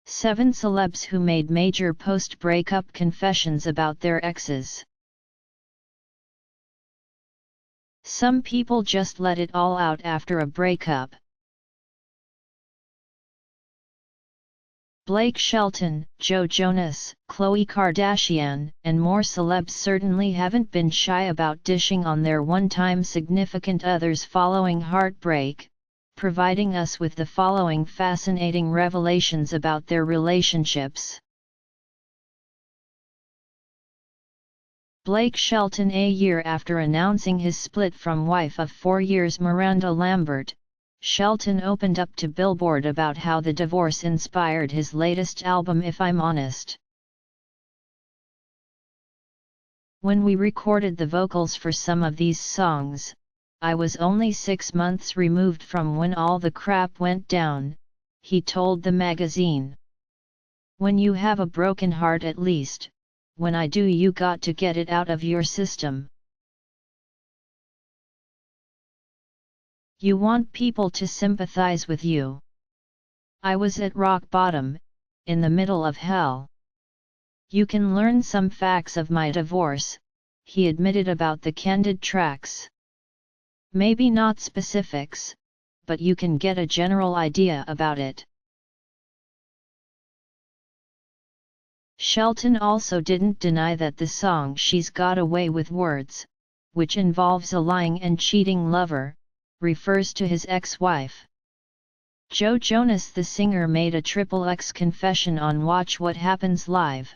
7 celebs who made major post-breakup confessions about their exes. Some people just let it all out after a breakup. Blake Shelton, Joe Jonas, Khloe Kardashian, and more celebs certainly haven't been shy about dishing on their one-time significant others following heartbreak, providing us with the following fascinating revelations about their relationships. Blake Shelton. A year after announcing his split from wife of 4 years Miranda Lambert, Shelton opened up to Billboard about how the divorce inspired his latest album If I'm Honest. When we recorded the vocals for some of these songs, I was only 6 months removed from when all the crap went down, he told the magazine. When you have a broken heart, at least, when I do, you got to get it out of your system. You want people to sympathize with you. I was at rock bottom, in the middle of hell. You can learn some facts of my divorce, he admitted about the candid tracks. Maybe not specifics, but you can get a general idea about it. Shelton also didn't deny that the song She's Got a Way with Words, which involves a lying and cheating lover, refers to his ex-wife. Joe Jonas, the singer, made a XXX confession on Watch What Happens Live.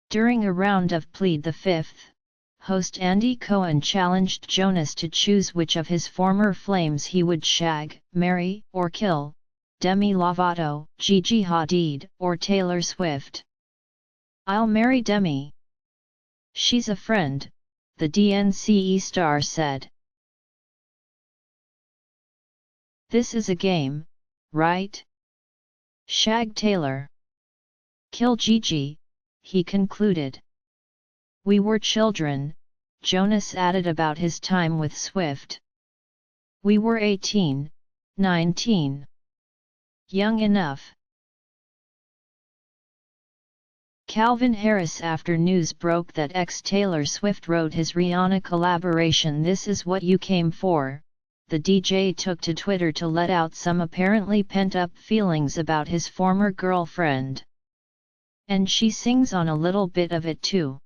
During a round of Plead the Fifth, host Andy Cohen challenged Jonas to choose which of his former flames he would shag, marry, or kill: Demi Lovato, Gigi Hadid, or Taylor Swift. "I'll marry Demi. She's a friend," the DNCE star said. "This is a game, right? Shag Taylor. Kill Gigi," he concluded. "We were children," Jonas added about his time with Swift. "We were 18, 19. Young enough." Calvin Harris. After news broke that ex-Taylor Swift wrote his Rihanna collaboration This Is What You Came For, the DJ took to Twitter to let out some apparently pent-up feelings about his former girlfriend. "And she sings on a little bit of it too.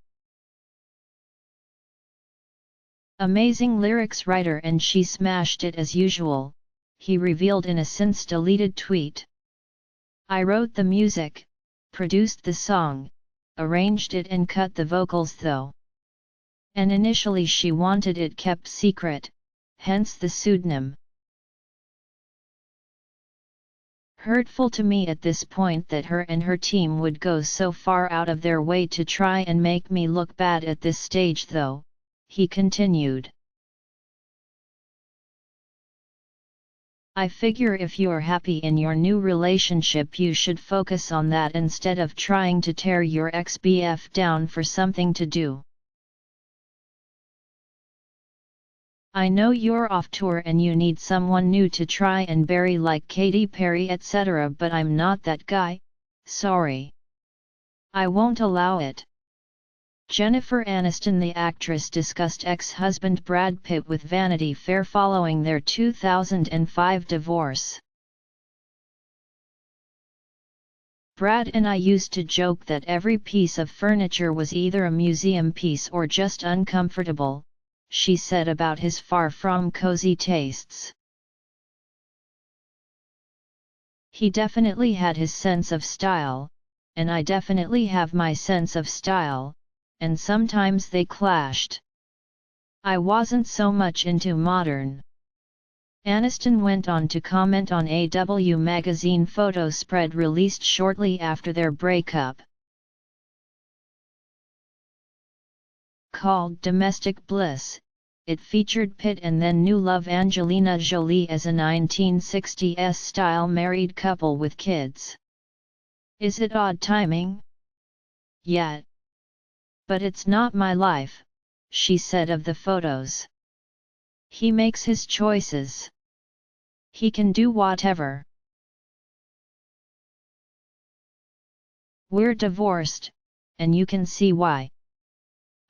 Amazing lyrics writer, and she smashed it as usual," he revealed in a since-deleted tweet. "I wrote the music, produced the song, arranged it and cut the vocals though. And initially she wanted it kept secret, hence the pseudonym. Hurtful to me at this point that her and her team would go so far out of their way to try and make me look bad at this stage though," he continued. "I figure if you're happy in your new relationship you should focus on that instead of trying to tear your ex-BF down for something to do. I know you're off tour and you need someone new to try and bury like Katy Perry etc., but I'm not that guy, sorry. I won't allow it." Jennifer Aniston. The actress discussed ex-husband Brad Pitt with Vanity Fair following their 2005 divorce. "Brad and I used to joke that every piece of furniture was either a museum piece or just uncomfortable," she said about his far from cozy tastes. "He definitely had his sense of style, and I definitely have my sense of style, and sometimes they clashed. I wasn't so much into modern." Aniston went on to comment on a W magazine photo spread released shortly after their breakup. Called Domestic Bliss, it featured Pitt and then new love Angelina Jolie as a 1960s-style married couple with kids. "Is it odd timing? Yeah. But it's not my life," she said of the photos. "He makes his choices. He can do whatever. We're divorced, and you can see why.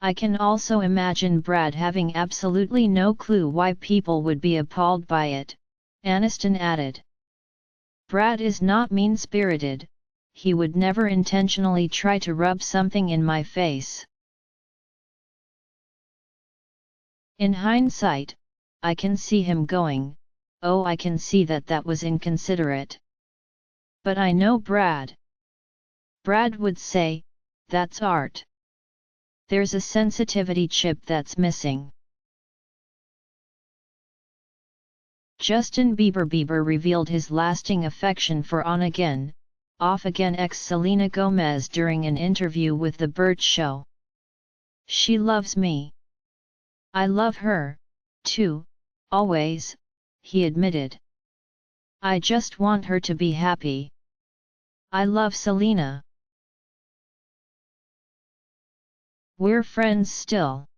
I can also imagine Brad having absolutely no clue why people would be appalled by it, Aniston added. Brad is not mean-spirited, he would never intentionally try to rub something in my face. In hindsight, I can see him going, "Oh, I can see that that was inconsiderate." But I know Brad. Brad would say, "That's art. There's a sensitivity chip that's missing." Justin Bieber revealed his lasting affection for on-again, off-again ex Selena Gomez during an interview with The Burt Show. "She loves me. I love her, too, always," he admitted. "I just want her to be happy. I love Selena. We're friends still.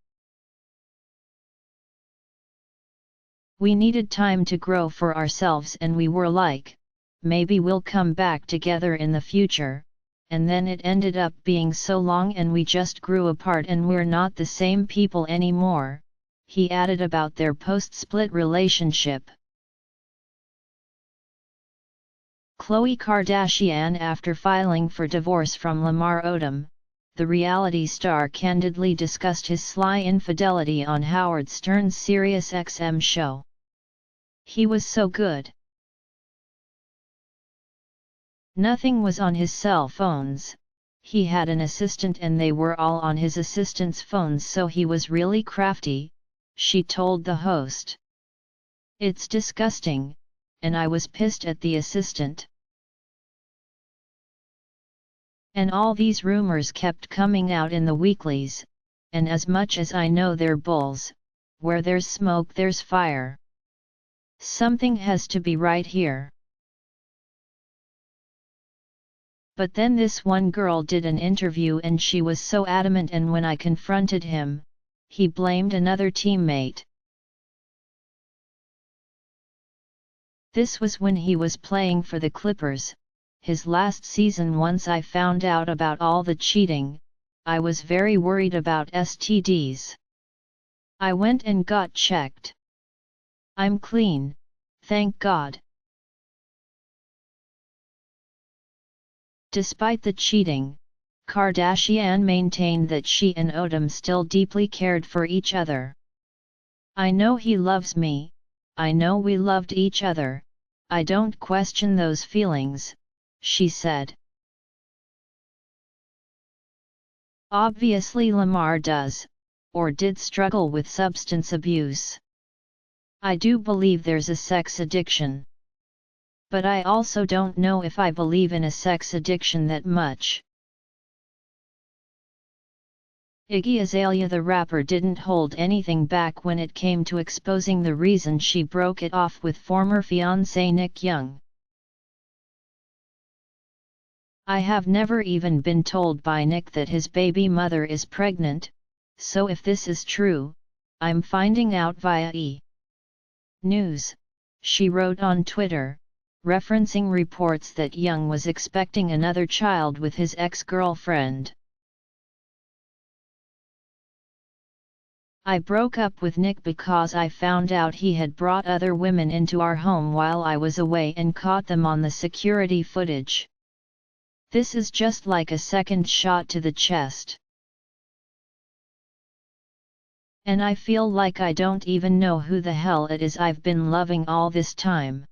We needed time to grow for ourselves and we were like, maybe we'll come back together in the future, and then it ended up being so long and we just grew apart and we're not the same people anymore," he added about their post-split relationship. Khloe Kardashian after filing for divorce from Lamar Odom, the reality star candidly discussed his sly infidelity on Howard Stern's SiriusXM show. "He was so good. Nothing was on his cell phones, he had an assistant and they were all on his assistant's phones, so he was really crafty," she told the host. "It's disgusting, and I was pissed at the assistant. And all these rumors kept coming out in the weeklies, and as much as I know they're bulls, where there's smoke there's fire. Something has to be right here. But then this one girl did an interview and she was so adamant, and when I confronted him, he blamed another teammate. This was when he was playing for the Clippers, his last season. Once I found out about all the cheating, I was very worried about STDs. I went and got checked. I'm clean, thank God." Despite the cheating, Kardashian maintained that she and Odom still deeply cared for each other. "I know he loves me, I know we loved each other, I don't question those feelings," she said. "Obviously Lamar does, or did struggle with substance abuse. I do believe there's a sex addiction. But I also don't know if I believe in a sex addiction that much." Iggy Azalea the rapper didn't hold anything back when it came to exposing the reason she broke it off with former fiancé Nick Young. "I have never even been told by Nick that his baby mother is pregnant, so if this is true, I'm finding out via News," she wrote on Twitter, referencing reports that Young was expecting another child with his ex-girlfriend. "I broke up with Nick because I found out he had brought other women into our home while I was away and caught them on the security footage. This is just like a second shot to the chest. And I feel like I don't even know who the hell it is I've been loving all this time."